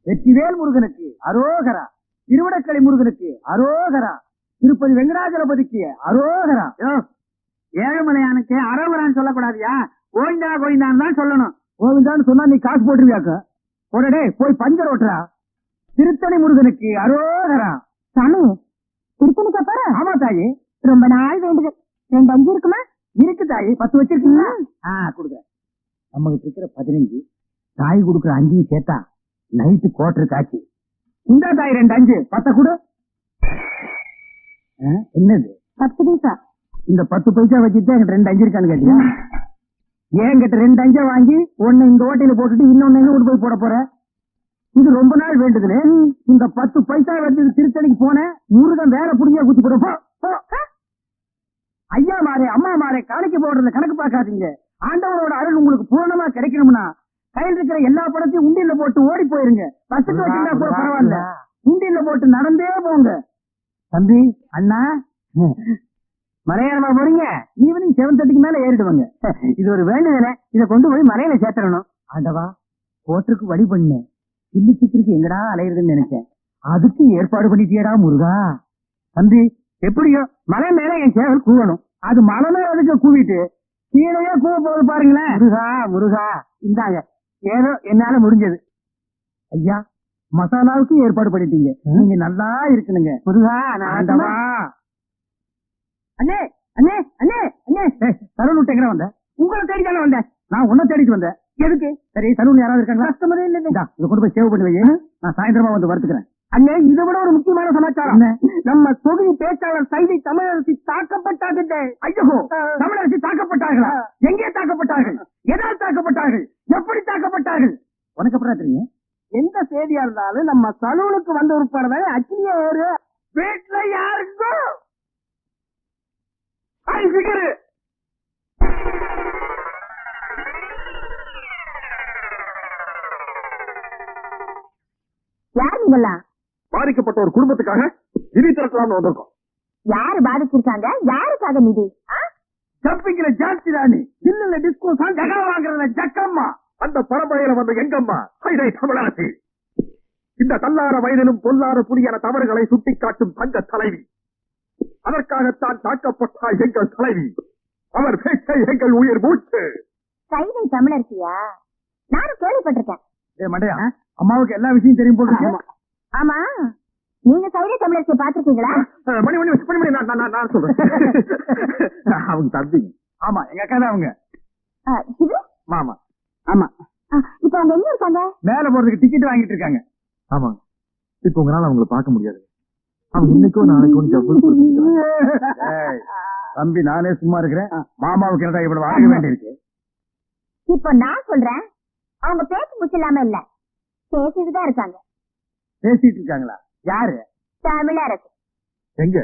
வெற்றிவேல் முருகனுக்கு அரோகரா, திருவிடக்கலை முருகனுக்கு அரோகரா, திருப்பதி வெங்கடாஜலபதிக்கு அரோகரா. ஏழுமலையானுக்கு அரோகரான்னு சொல்லக்கூடாதியா, கோவிந்தா கோவிந்தான்னு தான் சொல்லணும். கோவிந்தான்னு சொன்னா நீ காசு போட்டுருவியாக்க. உடனே போய் பஞ்சர் ஓட்டுறா. திருத்தணி முருகனுக்கு அரோகரா. சாமி திருத்தணிக்கு அப்புறம்? ஆமா தாயி, ரொம்ப நாள் வேண்டுது. 2 5 இருக்குமா? இருக்கு தாயி. 10 வச்சிருக்கீங்களா? கொடுக்குறேன். நம்ம கிட்ட இருக்கிற 15, தாய் கொடுக்குற 5 சேர்த்தா நைட்டு கோட்டர் காட்சி. இந்த தாய் 2 5 10 கொடு. என்னது 10 பைசா? இந்த 10 பைசா வச்சுட்டு என்கிட்ட 2 5 இருக்கான்னு கேட்டியா? என்கிட்ட 2 5 வாங்கி ஒன்னு இந்த ஓட்டையில போட்டுட்டு இன்னொன்னு எங்க கொண்டு போய் போட போற? இது ரொம்ப நாள் வேண்டுதுன்னு இந்த 10 பைசா வச்சு திருத்தணிக்கு போனேன். முருகன் வேற புடிங்க குத்தி போடுவோம். ஐயா மாறே அம்மா மாறே காணிக்க போடுறத கணக்கு பார்க்காதீங்க. ஆண்டவரோட அருள் உங்களுக்கு பூர்ணமா கிடைக்கணும்னா கையில் இருக்கிற எல்லா படத்தையும் உண்டியில போட்டு ஓடி போயிருங்க. பஸ்ஸுக்கு வச்சிருந்தா கூட பரவாயில்ல, உண்டியில போட்டு நடந்தே போங்க. தம்பி அண்ணா மலையாளமா போறீங்க? ஈவினிங் 7:30 மேல ஏறிடுவாங்க. இது ஒரு வேண்டுதல, இதை கொண்டு போய் மலையில சேர்த்தரணும். ஆண்டவா, கோட்டருக்கு வழி பண்ணேன். சில்லி சிக்கருக்கு எங்கடா அலையிறதுன்னு நினைச்சேன். அதுக்கு ஏற்பாடு பண்ணிட்டியடா முருகா. தம்பி எப்படியோ மலை மேல என் சேவல் கூவணும். அது மலை மேல அதுக்கு கூவிட்டு கீழையே கூவ போகுது பாருங்களேன். முருகா முருகா, இந்தாங்க ஏதோ என்னால முடிஞ்சது. ஐயா மசாலாவுக்கு ஏற்பாடு பண்ணிட்டீங்க. நீங்க நல்லா இருக்கணுங்க முருகா. ஆண்டவா. அண்ணே அண்ணே அண்ணே அண்ணே, சலூன் விட்டு எங்க வந்த? உங்களை தேடி தானே வந்தேன். நான் உன்னை தேடிட்டு வந்தேன். எதுக்கு? சரி, சலூன் யாராவது இருக்காங்களா? கஸ்டமரே இல்ல. இதை கொண்டு போய் சேவ் பண்ணி வை. நான் சாயந்தரமா வந்து வறுத்துக்கிறேன். அண்ணே, இதை விட ஒரு முக்கியமான சமாச்சாரம். நம்ம தொகுதி பேச்சாளர் சைதை தமிழரசி தாக்கப்பட்டார்கள். ஐயோ, தமிழரசி தாக்கப்பட்டார்களா? எங்கே தாக்கப்பட்டார்கள்? எதால் தாக்கப்பட்டார்கள்? எப்படி தாக்கப்பட்டார்கள்? உனக்கு அப்புறம் தெரியும். எந்த செய்தியா இருந்தாலும் நம்ம சலூனுக்கு வந்து உட்பட அச்சினியா ஒரு வீட்டுல யாருக்கும் யார் நீங்களா? பாதிக்கப்பட்ட ஒரு குடும்பத்துக்காக நிதி திரட்டலாம் வந்திருக்கோம். யாரு பாதிச்சிருக்காங்க? யாருக்காக நிதி? ஜம்பிங்ல ஜாஸ்தி ராணி, சில்லுல டிஸ்கோ ஜகா வாங்குறதுல ஜக்கம்மா, அந்த பரம்பரையில வந்த எங்கம்மா சைதை தமிழரசி. இந்த தள்ளார வயதிலும் பொல்லாத புலியான தவறுகளை சுட்டிக்காட்டும் தங்க தலைவி. அதற்காகத்தான் தாக்கப்பட்டார் எங்கள் தலைவி. அவர் பேச்சை எங்கள் உயிர் மூச்சு. சைதை தமிழரசியா? நானும் கேள்விப்பட்டிருக்கேன். மண்டையா, அம்மாவுக்கு எல்லா விஷயம் தெரியும் போல. ஆமா, நீங்க சைதை தமிழரசியை பாத்துருக்கீங்களா? மணி மணி மணி மணி நான் சொல்றேன். அவங்க தம்பி. ஆமா, எங்க அக்கா தான் அவங்க. இது மாமா. ஆமா. இப்ப அவங்க எங்க இருக்காங்க? மேல போறதுக்கு டிக்கெட் வாங்கிட்டு இருக்காங்க. ஆமா, இப்ப உங்களால அவங்களை பார்க்க முடியாது. அவங்க இன்னைக்கோ நாளைக்கோ தம்பி, நானே சும்மா இருக்கிறேன். மாமாவுக்கு என்னடா இவ்வளவு வாங்க வேண்டியிருக்கு? இப்ப நான் சொல்றேன், அவங்க பேச்சு முச்சில்லாம இல்ல, பேசிட்டுதான் இருக்காங்க. பேசிட்டு இருக்காங்களா? யாரு? தமிழரசு. எங்க?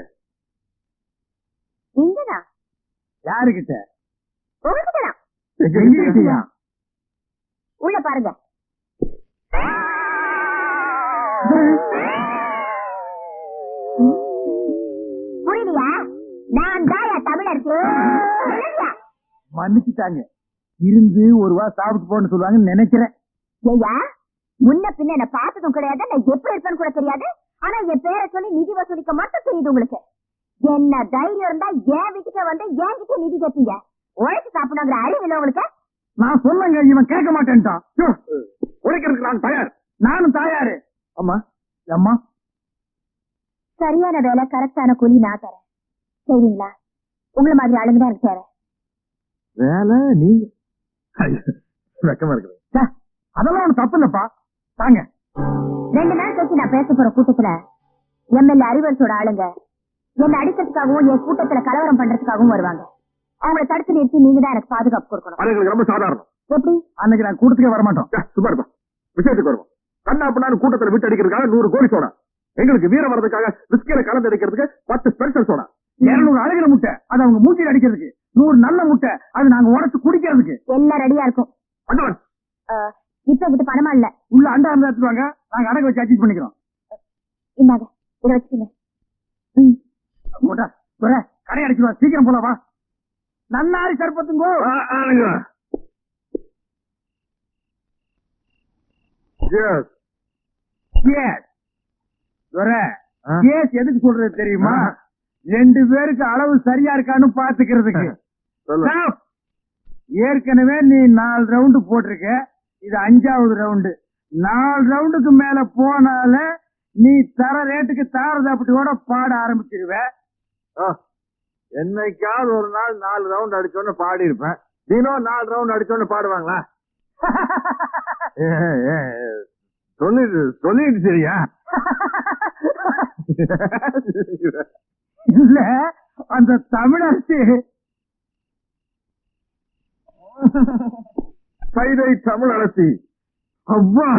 இங்கதான். யாருகிட்ட? உங்ககிட்டதான். எங்ககிட்டயா? உள்ள பாருங்க. புரியலையா? நான் தாயா தமிழரசு. மன்னிச்சுட்டாங்க. இருந்து ஒரு வா சாப்பிட்டு போன்னு சொல்லுவாங்கன்னு நினைக்கிறேன். ஐயா, முன்ன பின்ன என்ன பார்த்ததும் கிடையாது, நான் எப்படி இருப்பேன்னு கூட தெரியாது. ஆனா என் பேரை சொல்லி நிதி வசூலிக்க மட்டும் தெரியுது உங்களுக்கு. என்ன தைரியம் இருந்தா என் வீட்டுக்கே வந்து என்கிட்ட நிதி கேட்பீங்க? உழைச்சு சாப்பிடுங்கிற அறிவு இல்லை உங்களுக்கு? நான் சொல்லுங்க, இவன் கேட்க மாட்டேன்ட்டான். உழைக்கிறதுக்கு நான் தயார். நானும் தயாரு. அம்மா அம்மா, சரியான வேலை கரெக்டான கூலி நான் தரேன். சரிங்களா? உங்களை மாதிரி ஆளுங்க தான் எனக்கு தேவை. வேலை நீங்க வெக்கமா இருக்குது. அதெல்லாம் ஒண்ணு தப்பு இல்லப்பா. தாங்க. 2 நாள் கழிச்சு நான் பேச போற கூட்டத்துல எம்எல்ஏ அறிவரசோட ஆளுங்க என்ன அடிக்கிறதுக்காகவும் என் கூட்டத்துல கலவரம் பண்றதுக்காகவும் வருவாங்க. அவங்களை தடுத்து நிறுத்தி நீங்க தான் எனக்கு பாதுகாப்பு கொடுக்கணும். அது எங்களுக்கு ரொம்ப சாதாரணம். எப்படி? அன்னைக்கு நான் கூட்டத்துக்கே வரமாட்டோம். சும்மா இருப்பா, விஷயத்துக்கு வருவோம். கண்ணா பண்ணாலும் கூட்டத்துல விட்டு அடிக்கிறதுக்காக 100 கோழி சோடா, எங்களுக்கு வீரம் வர்றதுக்காக பிஸ்கெல கலந்து அடிக்கிறதுக்கு 10 ஸ்பெஷல் சோடா, 200 அழகிற முட்டை அது அவங்க மூச்சில் அடிக்கிறதுக்கு, 100 நல்ல முட்டை அது நாங்க உடச்சு குடிக்கிறதுக்கு. எல்லாம் ரெடியா இருக்கும். அட்வான்ஸ் இப்ப கிட்ட பணமா இல்ல. உள்ள அண்டா இருந்தா எடுத்துவாங்க, நாங்க அடகு வச்சு அட்ஜஸ்ட் பண்ணிக்கிறோம். இந்தாங்க, இதை வச்சுக்கீங்க. கடை அடிச்சுவா, சீக்கிரம் போல வா. நன்னாரி சர்பத்துங்கோ. கேஸ் எதுக்கு சொல்றது தெரியுமா? 2 பேருக்கு அளவு சரியா இருக்கான்னு பாத்துக்கிறதுக்கு. Stop. ஏற்கனவே நீ 4 ரவுண்டு போட்டிருக்க, இது 5வது ரவுண்டு. 4 ரவுண்டுக்கு மேல போனால நீ தர ரேட்டுக்கு தாரதப்பட்டியோட பாட ஆரம்பிச்சிருவ. என்னைக்காவது ஒரு நாள் 4 ரவுண்ட் அடிச்சோன்னு பாடி இருப்பேன். தினம் 4 ரவுண்ட் அடிச்சோன்னு பாடுவாங்களா? சொல்லிட்டு சரியா? இல்ல, அந்த தமிழரசி கைதை தமிழரசி. அவ்வா,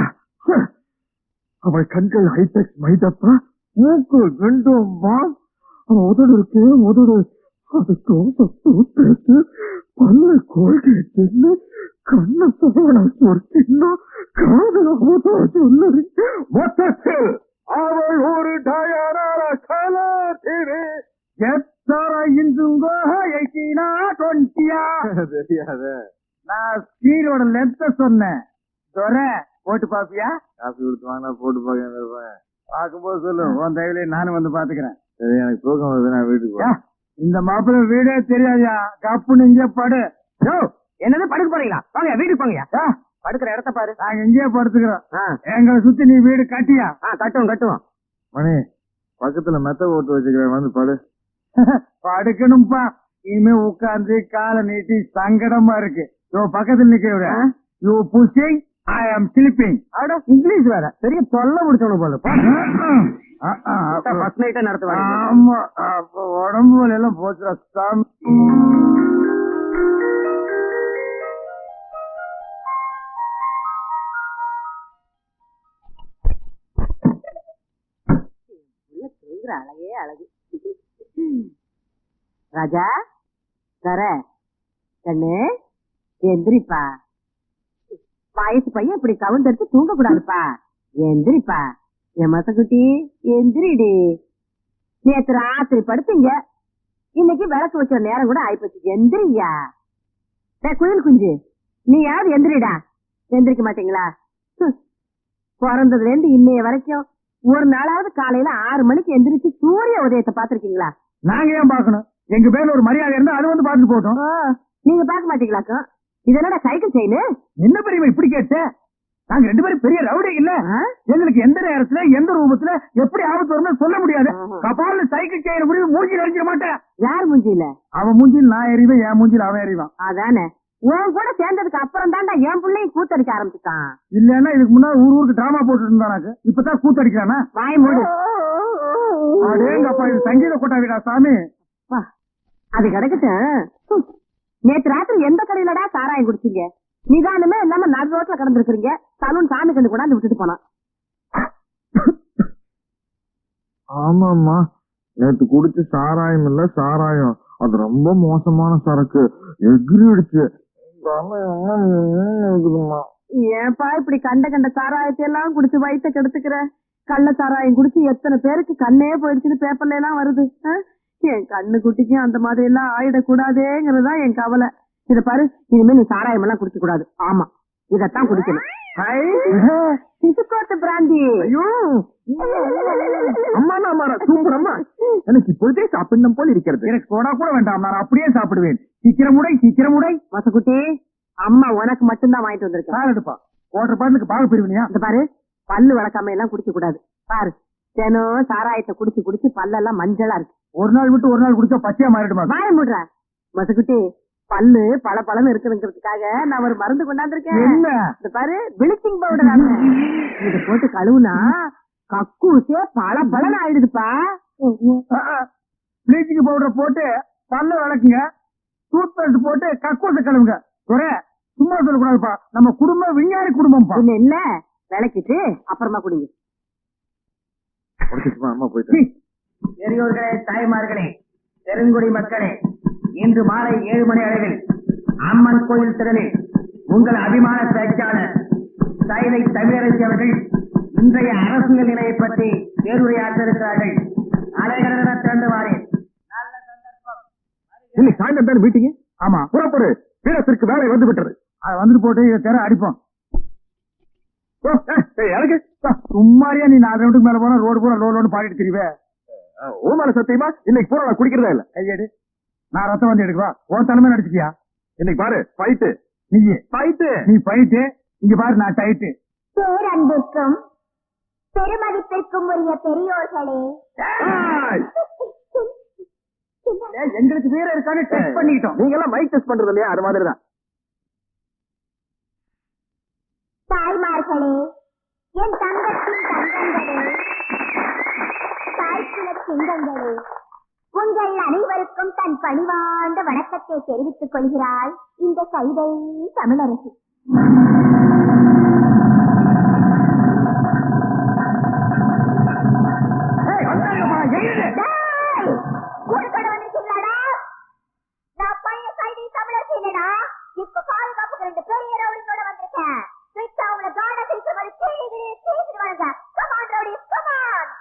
அவள் கண்கள் ஹைடெக்ஸ் மைதப்பா, மூக்கு ரெண்டும்மா, உதடு இருக்கு உதடு, அது தோசை பேசு, பல்ல கோல்கேட், கண்ண சவண சொற்கின்னா காதல சொல்லு. மொத்தத்தில் அவள் ஒரு டயரான கலாதிரி. எத்தனை இன்றுங்கோ 18 தெரியாத. நான் ஸ்கீலோட லென்த்த சொன்னேன். போட்டு பாப்பியா? காப்பி கொடுத்து வாங்க, போட்டு பாக்க. பார்க்கும்போது சொல்லு, உன் தயவுல நானும் வந்து பாத்துக்கிறேன். சரி, எனக்கு தூக்கம் வருது, நான் வீட்டுக்கு போறேன். இந்த மாப்பிள்ள வீடே தெரியாதியா, கப்புன்னு இங்கே படு. என்னது படுக்க போறீங்களா? வாங்க வீட்டுக்கு போங்க. படுக்கிற இடத்த பாரு. நாங்க இங்கேயே படுத்துக்கிறோம். எங்களை சுத்தி நீ வீடு கட்டியா? கட்டுவோம். மணி, பக்கத்துல மெத்த ஓட்டு வச்சுக்கிறேன், வந்து படு. படுக்கணும்பா. இனிமே உட்கார்ந்து காலை நீட்டி சங்கடமா இருக்கு. பக்கத்துல நிக்க விட. யூ புஷிங், ஐ ஆம் ஸ்லீப்பிங். இங்கிலீஷ் வேற பெரிய தொல்லை முடிச்சவனு போல. ஃபர்ஸ்ட் நைட்டே நடத்துவாங்க. ஆமா, உடம்பு எல்லாம் போச்சு. அழகே அழகு. ராஜா தர கண்ணு எந்திரிப்பா. வயசு பையன் இப்படி கவுண்டடிச்சு தூங்க கூடாதுப்பா. எந்திரிப்பா என் மசக்குட்டி, எந்திரிடி. நேத்து ராத்திரி படுத்தீங்க, இன்னைக்கு விளக்கு வைக்கிற நேரம் கூட ஆயிப்போச்சு. எந்திரியா குயில் குஞ்சு, நீ யாவது எந்திரிடா. எந்திரிக்க மாட்டீங்களா? பிறந்ததுல இருந்து இன்னைய வரைக்கும் ஒரு நாளாவது காலையில 6 மணிக்கு எந்திரிச்சு சூரிய உதயத்தை பாத்திருக்கீங்களா? நாங்க ஏன் பாக்கணும்? எங்க பேர்ல ஒரு மரியாதை இருந்தா அது வந்து பாத்துட்டு போட்டோம். நீங்க பாக்க மாட்டீங்களாக்கும்? இது என்னடா சைக்கிள் செயின்? என்ன பெரியமா இப்படி கேட்ட? நாங்க 2 பேரும் பெரிய ரவுடி இல்ல. எங்களுக்கு எந்த நேரத்துல எந்த ரூபத்துல எப்படி ஆபத்து வரும்னு சொல்ல முடியாது. கபால சைக்கிள் செயின் முடிவு மூஞ்சில அடிக்க மாட்டேன். யார் மூஞ்சில? அவன் மூஞ்சில் நான் எறிவேன், என் மூஞ்சில் அவன் எறிவான். அதானே. உன் கூட சேர்ந்ததுக்கு அப்புறம் தான்டா என் பிள்ளையும் கூத்தடிக்க ஆரம்பிச்சுட்டான். இல்லன்னா இதுக்கு முன்னாடி ஊருக்கு டிராமா போட்டு இருந்தானாக்கு, இப்பதான் கூத்தடிக்கிறானா? வாய் மூடு. அடேங்கப்பா, இது சங்கீத கொட்டாவிடா சாமி. அது கிடக்கட்டும். நேற்று ராத்திரி எந்த கடையிலடா சாராயம் குடிச்சீங்க? நிதானமே இல்லாம நடு ரோட்ல கிடந்திருக்கிறீங்க. சலூன் சாமி கண்டு கொண்டாந்து விட்டுட்டு போனான். ஆமாமா, நேற்று குடிச்சு சாராயம் இல்ல, சாராயம் அது ரொம்ப மோசமான சரக்கு, எகிரிடுச்சு. ஏன்பா இப்படி கண்ட கண்ட சாராயத்தை எல்லாம் குடிச்சு வயிற்ற கெடுத்துக்கிற? கள்ள சாராயம் குடிச்சு எத்தனை பேருக்கு கண்ணே போயிடுச்சுன்னு பேப்பர்ல எல்லாம் வருது. என் கண்ணு குட்டிக்கும் அந்த மாதிரி எல்லாம் ஆயிடக்கூடாதேங்கிறதுதான் என் கவலை. இத பாரு, இனிமே நீ சாராயம் எல்லாம் குடிக்க கூடாது. ஆமா, இதத்தான் குடிக்கணும். சிசுக்கோட்டை பிராந்தி. எனக்கு இப்பொழுதே சாப்பிடணும் போல இருக்கிறது. எனக்கு சோடா கூட வேண்டாம், நான் அப்படியே சாப்பிடுவேன். சீக்கிரம் உடை. மசக்குட்டி, அம்மா உனக்கு மட்டும்தான் வாங்கிட்டு வந்திருக்கேன். எடுப்பா, ஓட்டர் பாட்டுக்கு பாக பிரிவினியா? இந்த பாரு, பல்லு வளர்க்காம எல்லாம் குடிக்க கூடாது. பாரு, தினம் சாராயத்தை குடிச்சு குடிச்சு பல்லெல்லாம் மஞ்சளா இருக்கு. ஒரு நாள் விட்டு ஒரு நாள் குடிச்சா பச்சையா மாறிடுமா? வாய மூடுற மசக்குட்டி. பல்லு பல பலன்னு இருக்குங்கிறதுக்காக நான் ஒரு மருந்து கொண்டாந்துருக்கேன். இந்த பாரு, பிளீச்சிங் பவுடர். இத போட்டு கழுவுனா கக்கூசே பல பலன் ஆயிடுதுப்பா. பிளீச்சிங் பவுடர் போட்டு பல்ல விளக்குங்க, டூத் பேஸ்ட் போட்டு கக்கூசை கழுவுங்க. சும்மா சொல்லக்கூடாதுப்பா, நம்ம குடும்பம் விஞ்ஞானி குடும்பம். இல்ல விளக்கிட்டு அப்புறமா குடிங்க. பெரியோர்களே, தாய்மார்களே, பெருங்குடி மக்களே, இன்று மாலை 7 மணி அளவில் அம்மன் கோயில் திறனில் உங்கள் அபிமான பேச்சாளர் கைதை தமிழரசி அவர்கள் இன்றைய அரசியல் நிலையை பற்றி பேருரையாற்ற இருக்கிறார்கள். அலைகடன திரண்டு வாரேன். நல்ல சந்தர்ப்பம். இன்னைக்கு சாயந்தரம் தானே மீட்டிங்? ஆமா, புறப்படு. வீரத்திற்கு வேலை வந்து விட்டது. அதை வந்துட்டு போட்டு தெர அடிப்போம். எனக்கு சும்மாரியா நீ 4 ரவுண்டுக்கு மேல போனா ரோடு பூரா லோடு பாடிட்டு தெரியுவே. உன் மேல சத்தியமா இன்னைக்கு பூரா நான் குடிக்கிறதா இல்ல. கையேடு, நான் ரத்தம் வந்து எடுக்குவா. உன் தலைமை நடிச்சிட்டியா? இன்னைக்கு பாரு ஃபைட்டு. நீ ஃபைட்டு. நீ ஃபைட்டு, இங்க பாரு நான் டைட்டு. பேரன்பிற்கும் பெருமதிப்பிற்கும் உரிய பெரியோர்களே, எங்களுக்கு வீர இருக்கான்னு டெஸ்ட் பண்ணிக்கிட்டோம். நீங்க எல்லாம் மைக் டெஸ்ட் பண்றது இல்லையா? அது மாதிரிதான். தாய்மார்களே, என் தங்கத்தின் தங்கங்களே, தாய்க்குல சிங்கங்களே, உங்கள் அனைவருக்கும் தன் பணிவார்ந்த வணக்கத்தை தெரிவித்துக் கொள்கிறாள் இந்த சைதை தமிழரசி. கூட்டத்தோட வந்திருக்கீங்களாடா? நான் பழைய சைதை தமிழரசி இல்லடா. இப்ப பாதுகாப்புக்கு 2 பெரிய ரவுடிங்களோட வந்திருக்கேன். அவங்கள காட சிரிக்கிற மாதிரி கேட்டுடுவாங்க. Come on rowdy, come on.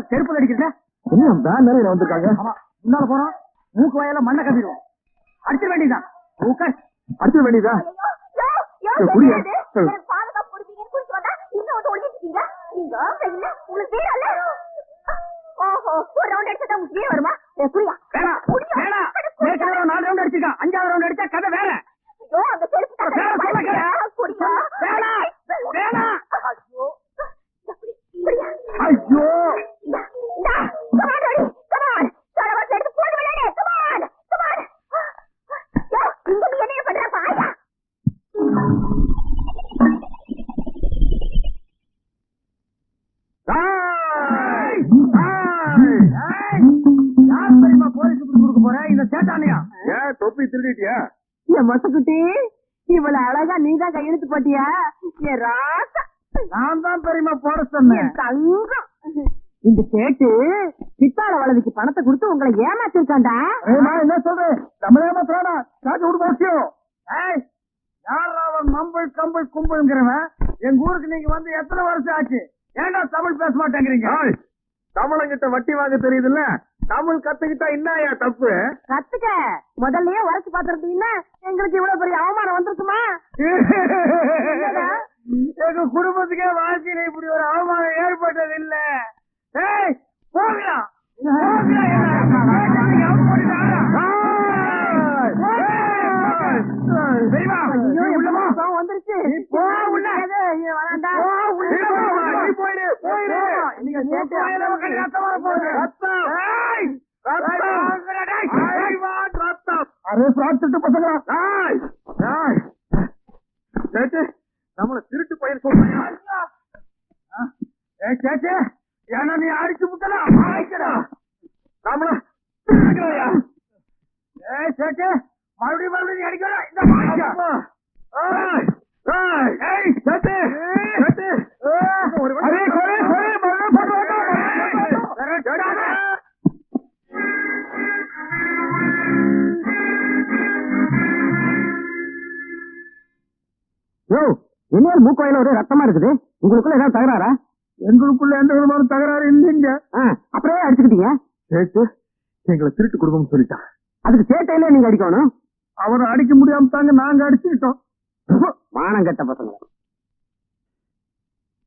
செருப்பு அடிக்கிறத என்ன பேன் நிறைய வந்திருக்காங்க. முன்னால போறோம், மூக்கு வாயில மண்ணை கட்டிடுவோம். அடிச்சிட வேண்டியதான். அடிச்சிட வேண்டியதா? பாதுகாப்பு கொடுப்பீங்கன்னு குறிச்சு வந்தா இன்னும் வந்து ஒழிச்சிட்டீங்க. நீங்க இல்ல உங்களுக்கு பேர் அல்ல. ஓஹோ, ஒரு ரவுண்ட் அடிச்சா உங்களுக்கு பேர் வருமா? புரியா? வேணாம், வேணாம். ஏற்கனவே 4 ரவுண்ட் அடிச்சிருக்கான். 5வது ரவுண்ட் அடிச்சா கதை வேற. ஐயோ, அந்த செருப்பு புரியா? வேணாம், வேணாம். ஐயோ, ஐயோ, என்ன பண்ற பாயா? யார் தெரியுமா போலீஸ் கொடுக்க போற? இந்த சேட்டானியா? ஏன் தொப்பி திருடிட்டியா? என் மொசக்குட்டி, இவ்வளவு அழகா நீதான் கையெழுத்து போட்டியா? என் ராசா, நான் தான் பெரியமா போட சொன்னேன். என் தங்கம். இந்த சேட்டு பித்தாள வளவிக்கு பணத்தை கொடுத்து உங்களை ஏமாத்திருக்காண்டா. என்ன சொல்றேன்? நம்ம ஏமாத்துறானா? காட்டு விடு போச்சியோ. யார் அவன் மம்பிள் கம்பிள் கும்பிள்ங்கிறவன்? எங்க ஊருக்கு நீங்க வந்து எத்தனை வருஷம் ஆச்சு? ஏன்டா தமிழ் பேச மாட்டேங்கிறீங்க? தமிழங்கிட்ட வட்டி வாங்க தெரியுதுல்ல, தமிழ் கத்துக்கிட்டா என்னயா தப்பு? கத்துக்க, முதல்லயே உரைச்சு பாத்துருந்தீங்கன்னா எங்களுக்கு இவ்வளவு பெரிய அவமானம் வந்திருக்குமா? எங்க குடும்பத்துக்கே வாழ்க்கையில இப்படி ஒரு அவமானம் ஏற்பட்டது இல்ல. போகலாம் வந்துருச்சு. நம்மள திருட்டு பயிர் சொல்றியா? ஏன்னா நீ அடிச்சு முட்டலாம். நம்மள சேட்டு மறுபடியும் மறுபடியும் அடிக்கலாம். என்ன மூக்கோயில ஒரு ரத்தமா இருக்குது? உங்களுக்குள்ள ஏதாவது தகராறா? எங்களுக்குள்ள எந்த விதமான தகராறு இல்லைங்க. அப்படியே அடிச்சுக்கிட்டீங்க. சேட்டு எங்களை திருட்டு குடும்பம் சொல்லிட்டா. அதுக்கு சேட்டையில நீங்க அடிக்கணும். அவரை அடிக்க முடியாம தாங்க நாங்க அடிச்சுக்கிட்டோம். மானம் கட்ட பசங்க.